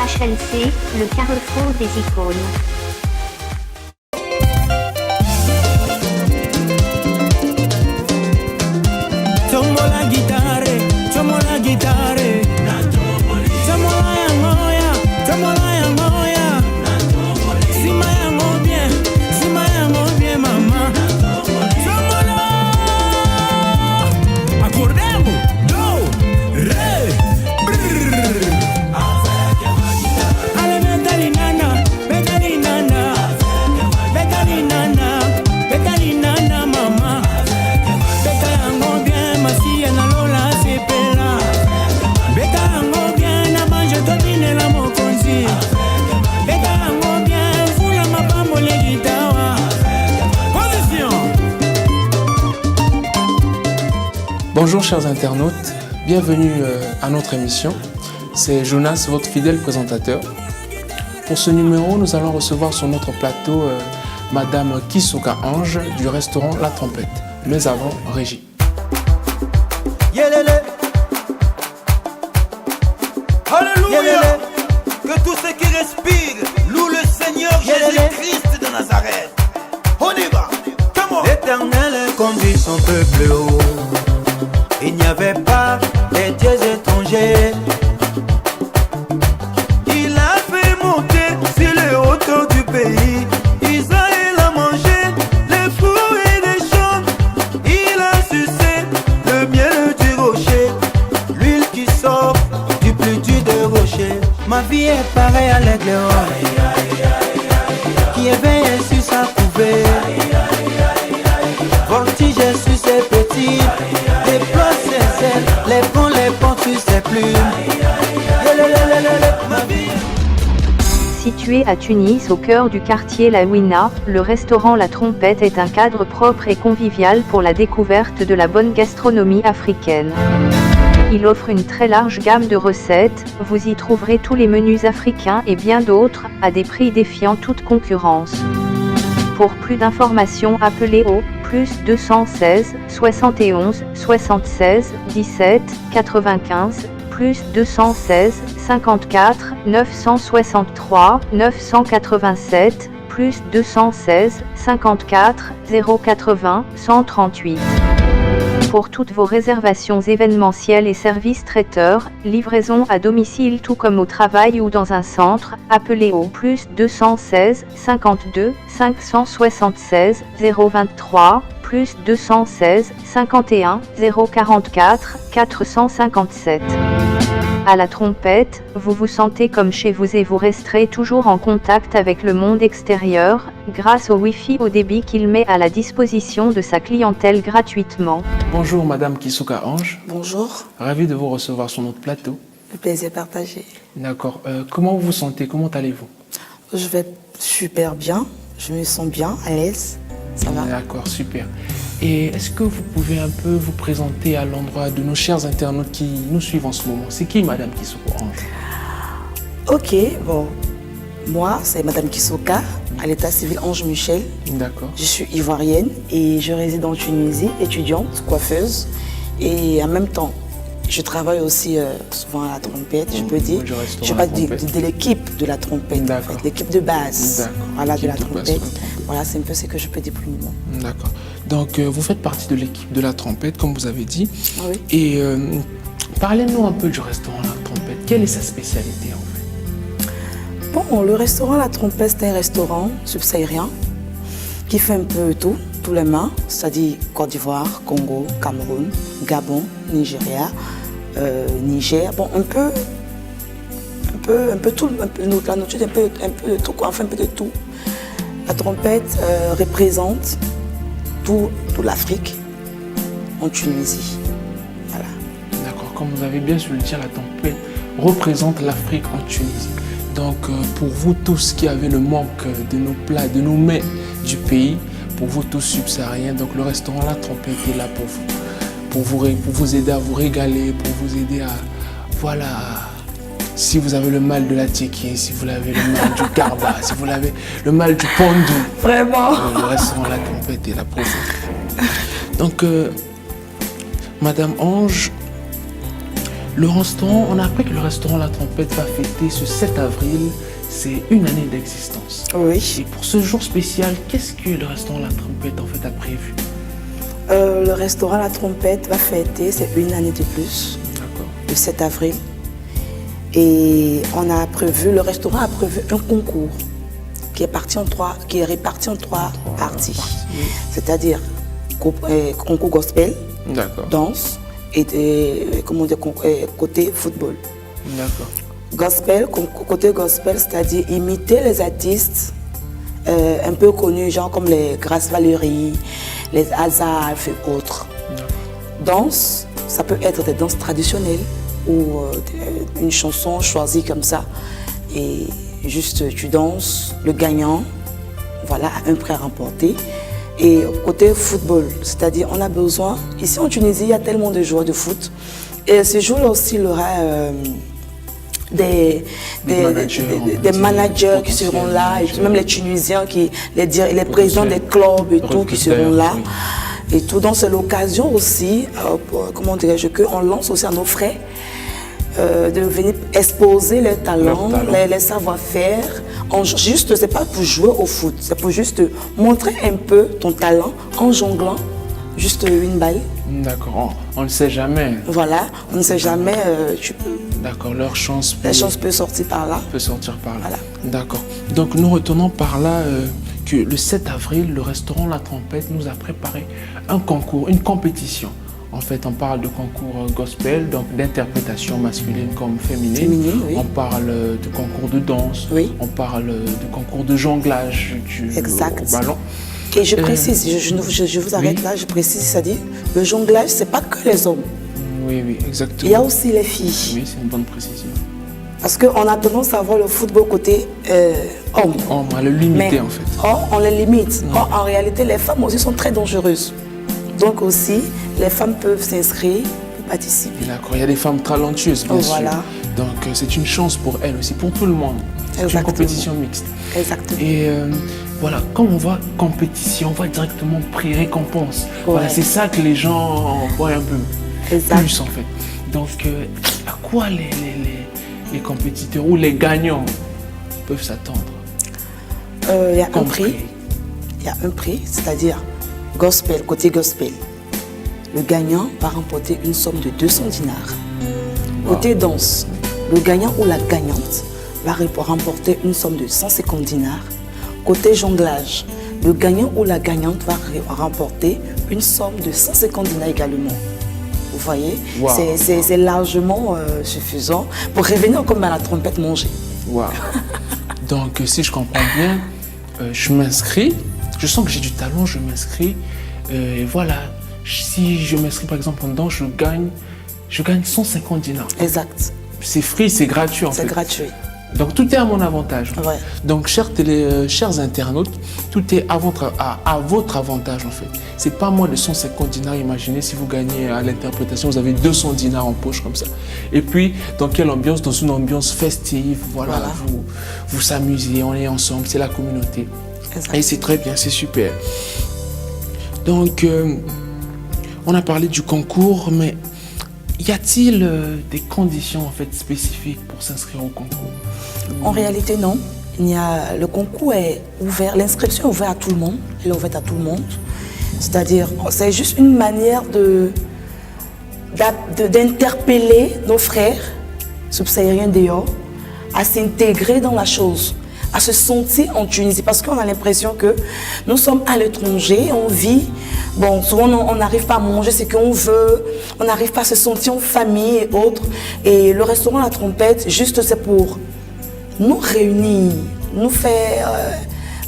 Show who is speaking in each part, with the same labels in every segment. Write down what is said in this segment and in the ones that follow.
Speaker 1: HLC, le carrefour des icônes.
Speaker 2: Bonjour chers internautes, bienvenue à notre émission. C'est Jonas, votre fidèle présentateur. Pour ce numéro, nous allons recevoir sur notre plateau Madame Kisuka Ange du restaurant La Trompette. Mais avant, Régie.
Speaker 3: Yélélé. Alléluia. Que tous ceux qui respirent louent le Seigneur Jésus-Christ de Nazareth. On y va. L'Éternel conduit son peuple haut. Il n'y avait pas de dieux étrangers. Il a fait monter sur les hauteurs du pays. Israël a mangé les fruits des champs. Il a sucé le miel du rocher, l'huile qui sort du plus dur des rochers. Ma vie est pareille à l'aigle qui éveille sur sa couvée. Voltige sur ses petits. Les ponts, les ponts, tu sais plus.
Speaker 4: Situé à Tunis, au cœur du quartier La Ouina, le restaurant La Trompette est un cadre propre et convivial pour la découverte de la bonne gastronomie africaine. Il offre une très large gamme de recettes, vous y trouverez tous les menus africains et bien d'autres, à des prix défiant toute concurrence. Pour plus d'informations, appelez au plus 216 71 76 17 95 plus 216 54 963 987 plus 216 54 080 138. Pour toutes vos réservations événementielles et services traiteurs, livraison à domicile tout comme au travail ou dans un centre, appelez au plus 216 52 576 023 plus 216 51 044 457. À La Trompette, vous vous sentez comme chez vous et vous resterez toujours en contact avec le monde extérieur, grâce au Wi-Fi haut débit qu'il met à la disposition de sa clientèle gratuitement.
Speaker 2: Bonjour Madame Kisuka Ange.
Speaker 5: Bonjour.
Speaker 2: Ravi de vous recevoir sur notre plateau.
Speaker 5: Le plaisir partagé.
Speaker 2: D'accord. Comment vous vous sentez? Comment allez-vous?
Speaker 5: Je vais super bien. Je me sens bien, à l'aise. Ça va?
Speaker 2: D'accord, super. Et est-ce que vous pouvez un peu vous présenter à l'endroit de nos chers internautes qui nous suivent en ce moment? C'est qui Madame Kisuka Ange?
Speaker 5: Ok, bon. Moi, c'est Madame Kisuka, à l'état civil Ange Michel.
Speaker 2: D'accord.
Speaker 5: Je suis ivoirienne et je réside en Tunisie, étudiante, coiffeuse. Et en même temps, je travaille aussi souvent à La Trompette, je peux dire. Je parle de l'équipe de La Trompette, en fait, l'équipe de base, voilà, de La Trompette. Voilà, c'est un peu ce que je peux dire pour le moment.
Speaker 2: D'accord. Donc, vous faites partie de l'équipe de La Trompette, comme vous avez dit.
Speaker 5: Oui.
Speaker 2: Et parlez-nous un peu du restaurant La Trompette. Quelle est sa spécialité, en fait?
Speaker 5: Bon, le restaurant La Trompette, c'est un restaurant subsahérien qui fait un peu tout, tous les mains, c'est-à-dire Côte d'Ivoire, Congo, Cameroun, Gabon, Nigeria, Niger. Bon, un peu tout, la nourriture, un peu de tout, quoi, enfin un peu de tout. La Trompette représente toute l'Afrique en Tunisie. Voilà.
Speaker 2: D'accord, comme vous avez bien su le dire, La Trompette représente l'Afrique en Tunisie. Donc pour vous tous qui avez le manque de nos plats, de nos mets du pays, pour vous tous subsahariens, donc le restaurant La Trompette est là pour vous aider à vous régaler, pour vous aider à, voilà, si vous avez le mal de la tiéké, si vous avez le mal du garba, si vous avez le mal du pondu.
Speaker 5: Vraiment.
Speaker 2: Le restaurant La Trompette est là pour vous. Donc, Madame Ange, Le restaurant, on a appris que le restaurant La Trompette va fêter ce 7 avril, c'est une année d'existence.
Speaker 5: Oui.
Speaker 2: Et pour ce jour spécial, qu'est-ce que le restaurant La Trompette en fait a prévu?
Speaker 5: Le restaurant La Trompette va fêter, c'est une année de plus, le 7 avril. Et le restaurant a prévu un concours qui est réparti en trois parties. C'est-à-dire concours gospel, danse et côté football.
Speaker 2: D'accord.
Speaker 5: Gospel, côté gospel, c'est-à-dire imiter les artistes un peu connus, genre comme les Grâce Valérie, les Azaf et autres. Danse, ça peut être des danses traditionnelles ou une chanson choisie comme ça. Et juste tu danses, le gagnant, voilà, a un prix à remporter. Et côté football, c'est-à-dire on a besoin, ici en Tunisie, il y a tellement de joueurs de foot. Et ce jour-là aussi, il y aura des managers qui seront là, et même les Tunisiens, les présidents des clubs et tout qui seront là. Et tout, donc c'est l'occasion aussi, comment dirais-je, qu'on lance aussi à nos frères de venir exposer leurs talents, les savoir-faire. Juste, c'est pas pour jouer au foot, c'est pour juste montrer un peu ton talent en jonglant juste une balle.
Speaker 2: D'accord, on ne sait jamais.
Speaker 5: Voilà, on ne sait jamais.
Speaker 2: D'accord, la chance
Speaker 5: peut sortir par là.
Speaker 2: Voilà. D'accord. Donc nous retournons par là que le 7 avril, le restaurant La Trompette nous a préparé un concours, une compétition. En fait, on parle de concours gospel, donc d'interprétation masculine comme féminine.
Speaker 5: Oui.
Speaker 2: On parle de concours de danse.
Speaker 5: Oui.
Speaker 2: On parle de concours de jonglage au ballon.
Speaker 5: Et je précise, je vous arrête là, je précise, c'est-à-dire, le jonglage, c'est pas que les hommes.
Speaker 2: Oui, exactement.
Speaker 5: Il y a aussi les filles.
Speaker 2: Oui, c'est une bonne précision.
Speaker 5: Parce qu'on a tendance à voir le football côté homme.
Speaker 2: On va le limiter en fait.
Speaker 5: On les limite. Or, en réalité, les femmes aussi sont très dangereuses. Donc aussi, les femmes peuvent s'inscrire pour participer.
Speaker 2: D'accord, il y a des femmes talentueuses, bien sûr.
Speaker 5: Voilà.
Speaker 2: Donc c'est une chance pour elles aussi, pour tout le monde. C'est une compétition mixte.
Speaker 5: Exactement.
Speaker 2: Et voilà, quand on voit compétition, on voit directement prix récompense. Ouais. Voilà, c'est ça que les gens voient un peu plus en fait. Donc à quoi les compétiteurs ou les gagnants peuvent s'attendre?
Speaker 5: Il y a un prix. Il y a un prix, c'est-à-dire gospel, côté gospel. Le gagnant va remporter une somme de 200 dinars. Wow. Côté danse, le gagnant ou la gagnante va remporter une somme de 150 dinars. Côté jonglage, le gagnant ou la gagnante va remporter une somme de 150 dinars également. Vous voyez, wow. C'est largement suffisant pour revenir comme à la trompette manger.
Speaker 2: Wow. Donc si je comprends bien, je m'inscris, je sens que j'ai du talent, je m'inscris. Voilà, si je m'inscris par exemple en danse, je gagne 150 dinars.
Speaker 5: Exact.
Speaker 2: C'est free, c'est gratuit en fait.
Speaker 5: C'est gratuit.
Speaker 2: Donc tout est à mon avantage.
Speaker 5: Ouais.
Speaker 2: Donc chers internautes, tout est à votre avantage en fait. C'est pas moins de 150 dinars. Imaginez si vous gagnez à l'interprétation, vous avez 200 dinars en poche comme ça. Et puis dans quelle ambiance? Dans une ambiance festive. Voilà. Vous s'amusez, on est ensemble, c'est la communauté. Exact. Et c'est très bien, c'est super. Donc on a parlé du concours, mais y a-t-il des conditions en fait spécifiques pour s'inscrire au concours?
Speaker 5: En réalité, non. Le concours est ouvert, l'inscription est ouverte à tout le monde. Elle est ouverte à tout le monde. C'est-à-dire, c'est juste une manière d'interpeller nos frères subsahariens dehors à s'intégrer dans la chose, à se sentir en Tunisie. Parce qu'on a l'impression que nous sommes à l'étranger, on vit. Bon, souvent on n'arrive pas à manger ce qu'on veut, on n'arrive pas à se sentir en famille et autres. Et le restaurant La Trompette, juste c'est pour nous réunir, nous faire,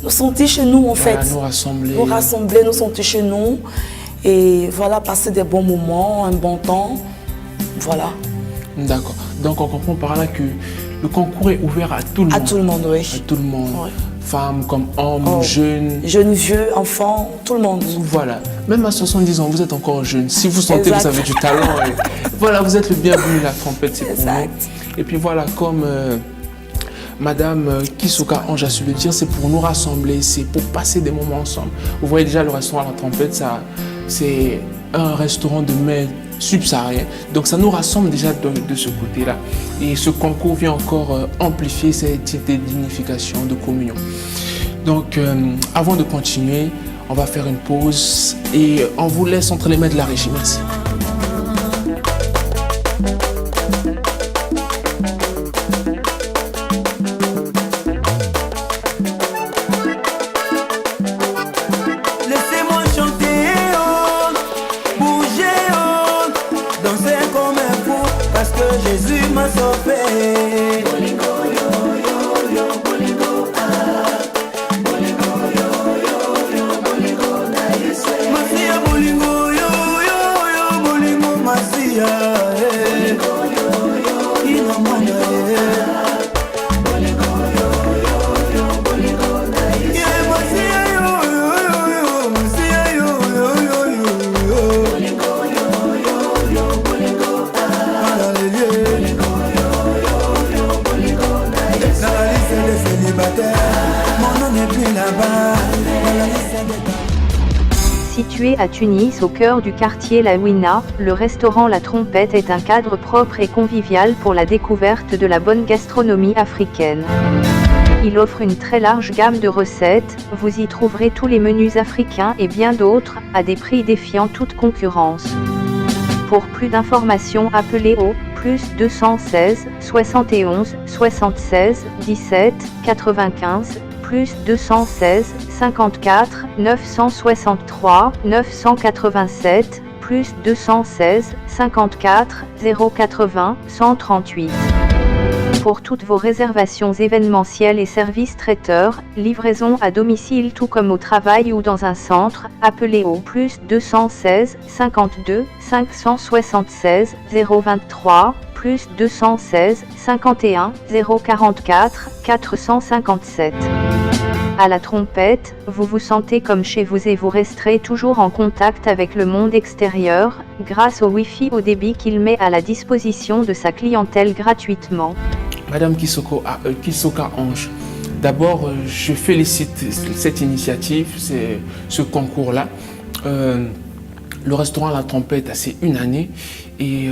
Speaker 5: nous sentir chez nous en fait.
Speaker 2: Nous rassembler.
Speaker 5: Nous rassembler, nous sentir chez nous. Et voilà, passer des bons moments, un bon temps. Voilà.
Speaker 2: D'accord. Donc on comprend par là que le concours est ouvert à tout le monde.
Speaker 5: À tout le monde, oui.
Speaker 2: À tout le monde.
Speaker 5: Oui.
Speaker 2: Femmes comme hommes, jeunes.
Speaker 5: Jeunes, vieux, enfants, tout le monde.
Speaker 2: Voilà. Même à 70 ans, vous êtes encore jeune. Si vous sentez que vous avez du talent, voilà, vous êtes le bienvenu. La trompette, c'est pour nous. Et puis voilà, comme Madame Kisoka Ange a su le dire, c'est pour nous rassembler, c'est pour passer des moments ensemble. Vous voyez déjà le restaurant La Trompette, c'est un restaurant de mets subsahariens. Donc ça nous rassemble déjà de ce côté-là. Et ce concours vient encore amplifier cette idée d'unification, de communion. Donc avant de continuer, on va faire une pause et on vous laisse entre les mains de la régie. Merci.
Speaker 3: Laissez-moi chanter, oh, bouger, oh, danser comme un fou, parce que Jésus m'a sauvé. Bolingo, yo, yo, yo, bolingo, ah. Bolingo, yo, yo, yo, bolingo, na Yesu. Masia, bolingo, yo, yo, yo, bolingo, masia, eh. Bolingo, yo, yo, inamanda, eh. Bolingo, yo, yo, yo, bolingo, na Yesu. Yeah, masia, yo, yo, yo, yo, masia, yo, yo, yo, yo, yo. Bolingo, yo, yo, yo, bolingo, ah. Hallelujah. Dans la liste des célibataires, mon nom n'est plus là-bas. Dans la liste des...
Speaker 4: Situé à Tunis au cœur du quartier La Ouina, le restaurant La Trompette est un cadre propre et convivial pour la découverte de la bonne gastronomie africaine. Il offre une très large gamme de recettes, vous y trouverez tous les menus africains et bien d'autres, à des prix défiant toute concurrence. Pour plus d'informations, appelez au plus 216 71 76 17 95, plus 216 54 963 987, plus 216 54 080 138. Pour toutes vos réservations événementielles et services traiteurs, livraison à domicile tout comme au travail ou dans un centre, appelez au plus 216 52 576 023, plus 216 51 044 457. À La Trompette, vous vous sentez comme chez vous et vous resterez toujours en contact avec le monde extérieur, grâce au Wi-Fi haut débit qu'il met à la disposition de sa clientèle gratuitement.
Speaker 2: Madame Kisoka Ange, d'abord, je félicite cette initiative, ce concours-là. Le restaurant La Trompette, c'est une année. Et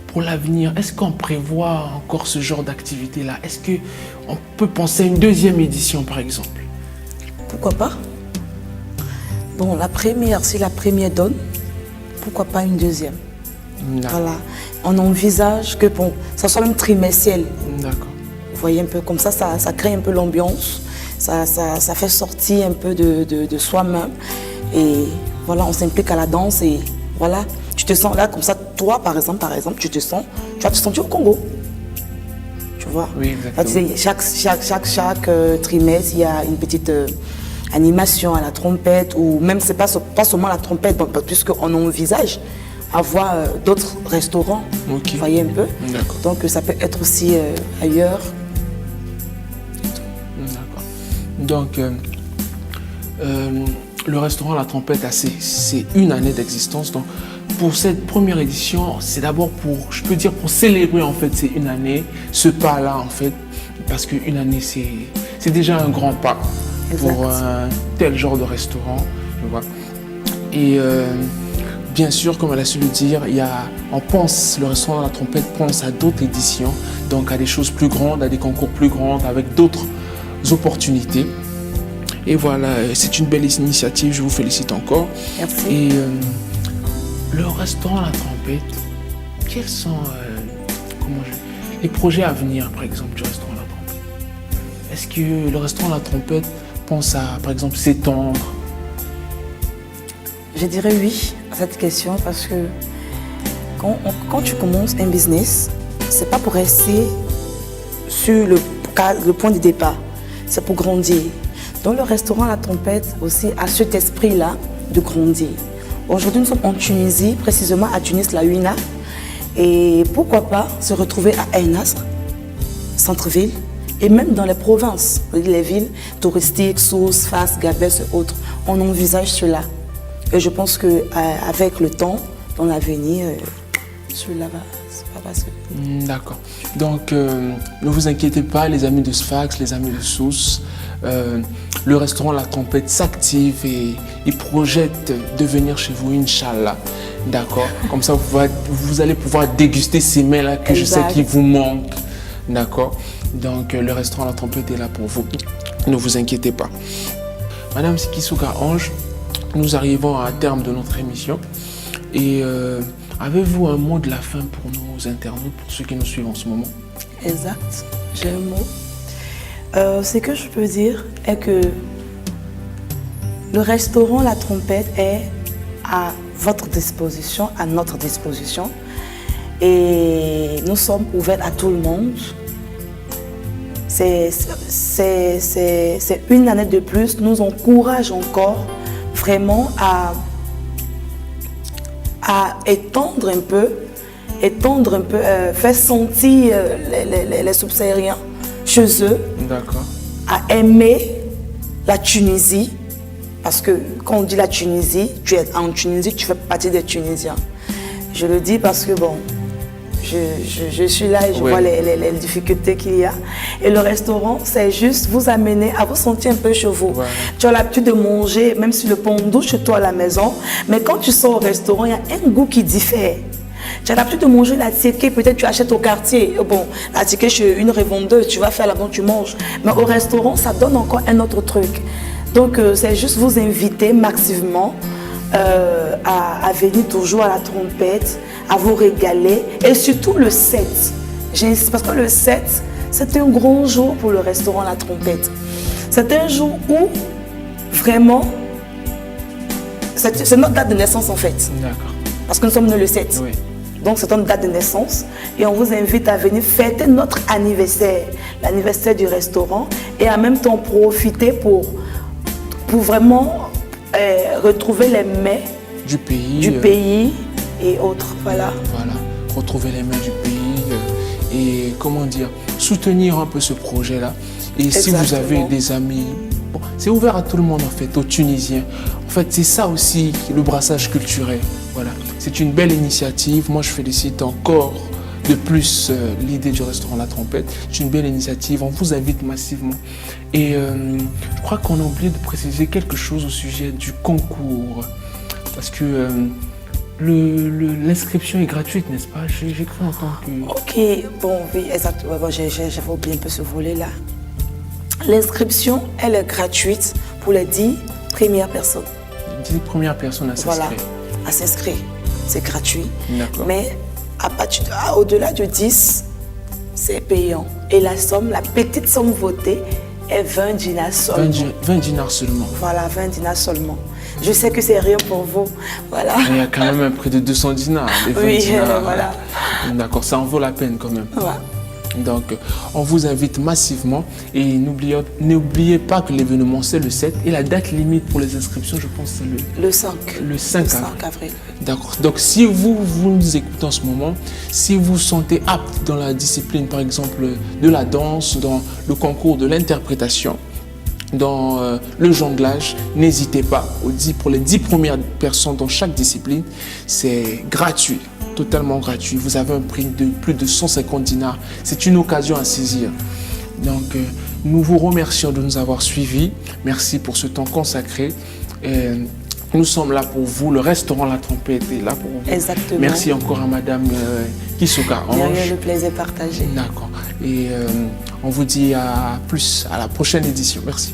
Speaker 2: pour l'avenir, est-ce qu'on prévoit encore ce genre d'activité-là? Est-ce qu'on peut penser à une deuxième édition, par exemple?
Speaker 5: Pourquoi pas? Bon, la première, si la première donne, pourquoi pas une deuxième? Voilà. On envisage que bon, ça soit même trimestriel.
Speaker 2: D'accord.
Speaker 5: Vous voyez un peu comme ça crée un peu l'ambiance, ça fait sortir un peu de soi-même. Et voilà, on s'implique à la danse et voilà, tu te sens là comme ça, toi par exemple, tu vas te sentir au Congo. Tu vois?
Speaker 2: Oui, exactement.
Speaker 5: Chaque trimestre, il y a une petite animation à la trompette, ou même c'est pas seulement la trompette, puisqu'on envisage avoir d'autres restaurants,
Speaker 2: okay.
Speaker 5: Vous voyez un peu. Donc ça peut être aussi ailleurs.
Speaker 2: D'accord. Donc le restaurant La Trompette, c'est une année d'existence. Donc pour cette première édition, c'est d'abord je peux dire pour célébrer en fait ces une année, ce pas-là en fait, parce qu'une année c'est déjà un grand pas pour un tel genre de restaurant, tu vois. Et bien sûr, comme elle a su le dire, le restaurant La Trompette pense à d'autres éditions, donc à des choses plus grandes, à des concours plus grands, avec d'autres opportunités. Et voilà, c'est une belle initiative, je vous félicite encore.
Speaker 5: Merci.
Speaker 2: Et le restaurant La Trompette, quels sont les projets à venir, par exemple, du restaurant La Trompette? Est-ce que le restaurant La Trompette pense à, par exemple, s'étendre?
Speaker 5: Je dirais oui à cette question parce que quand tu commences un business, c'est pas pour rester sur le point de départ, c'est pour grandir. Donc le restaurant La Trompette aussi a cet esprit-là de grandir. Aujourd'hui, nous sommes en Tunisie, précisément à Tunis, La Ouina. Et pourquoi pas se retrouver à Ain Nasr, centre-ville, et même dans les provinces, les villes touristiques, Sousse, Fas, Gabès et autres. On envisage cela. Et je pense qu'avec le temps, dans l'avenir, cela va passer.
Speaker 2: D'accord. Donc, ne vous inquiétez pas, les amis de Sfax, les amis de Sousse. Le restaurant La Trompette s'active et projette de venir chez vous, Inch'Allah. D'accord. Comme ça, vous allez pouvoir déguster ces mets-là que je sais qu'il vous manquent. D'accord. Donc, le restaurant La Trompette est là pour vous. Ne vous inquiétez pas. Madame Sikisuka Ange, nous arrivons à terme de notre émission. Et avez-vous un mot de la fin pour nos internautes, pour ceux qui nous suivent en ce moment?
Speaker 5: Exact. J'ai un mot. Ce que je peux dire est que le restaurant La Trompette est à votre disposition, à notre disposition. Et nous sommes ouverts à tout le monde. C'est une année de plus, nous encourage encore vraiment à étendre un peu, faire sentir les subsahariens chez eux, à aimer la Tunisie, parce que quand on dit la Tunisie, tu es en Tunisie, tu fais partie des Tunisiens. Je le dis parce que bon, je suis là et je vois les difficultés qu'il y a. Et le restaurant, c'est juste vous amener à vous sentir un peu chez vous. Ouais. Tu as l'habitude de manger, même sur le pondou, chez toi à la maison. Mais quand tu sors au restaurant, il y a un goût qui diffère. Tu as l'habitude de manger la ticket, peut-être tu achètes au quartier. Bon, la ticket chez une revendeuse, tu vas faire là-bas, tu manges. Mais au restaurant, ça donne encore un autre truc. Donc, c'est juste vous inviter massivement à venir toujours à La Trompette, à vous régaler, et surtout le 7. J'insiste parce que le 7, c'est un grand jour pour le restaurant La Trompette. C'est un jour où, vraiment, c'est notre date de naissance en fait.
Speaker 2: D'accord.
Speaker 5: Parce que nous sommes nés le 7. Oui. Donc c'est notre date de naissance. Et on vous invite à venir fêter notre anniversaire, l'anniversaire du restaurant, et en même temps profiter pour vraiment retrouver les mets du pays et autres, voilà.
Speaker 2: Voilà, retrouver les mets du pays et comment dire, soutenir un peu ce projet-là. Et exactement. Si vous avez des amis, bon, c'est ouvert à tout le monde en fait, aux Tunisiens. En fait, c'est ça aussi le brassage culturel. Voilà, c'est une belle initiative. Moi, je félicite encore de plus l'idée du restaurant La Trompette. C'est une belle initiative. On vous invite massivement. Et je crois qu'on a oublié de préciser quelque chose au sujet du concours. Parce que l'inscription est gratuite, n'est-ce pas? J'ai cru entendre que...
Speaker 5: Ok, bon, oui, exactement. Bon, j'avais oublié un peu ce volet-là. L'inscription, elle est gratuite pour les 10 premières personnes.
Speaker 2: Les 10 premières personnes à s'inscrire.
Speaker 5: Voilà, à s'inscrire. C'est gratuit. Mais au-delà de 10, c'est payant. Et la petite somme votée est 20 dinars seulement.
Speaker 2: 20 dinars seulement.
Speaker 5: Voilà, 20 dinars seulement. Je sais que c'est rien pour vous. Voilà.
Speaker 2: Il y a quand même un prix de 200 dinars.
Speaker 5: Oui, dinars, voilà.
Speaker 2: D'accord, ça en vaut la peine quand même.
Speaker 5: Voilà.
Speaker 2: Donc, on vous invite massivement et n'oubliez pas que l'événement c'est le 7 et la date limite pour les inscriptions, je pense, c'est le 5
Speaker 5: avril.
Speaker 2: D'accord. Donc, si vous nous écoutez en ce moment, si vous vous sentez apte dans la discipline, par exemple, de la danse, dans le concours de l'interprétation, dans le jonglage, n'hésitez pas. Pour les 10 premières personnes dans chaque discipline, c'est gratuit. Totalement gratuit. Vous avez un prix de plus de 150 dinars. C'est une occasion à saisir. Donc, nous vous remercions de nous avoir suivis. Merci pour ce temps consacré. Nous sommes là pour vous. Le restaurant La Trompette est là pour vous.
Speaker 5: Exactement.
Speaker 2: Merci encore à Madame Sikisuka Ange.
Speaker 5: Derrière le plaisir partagé.
Speaker 2: D'accord. Et on vous dit à la prochaine édition. Merci.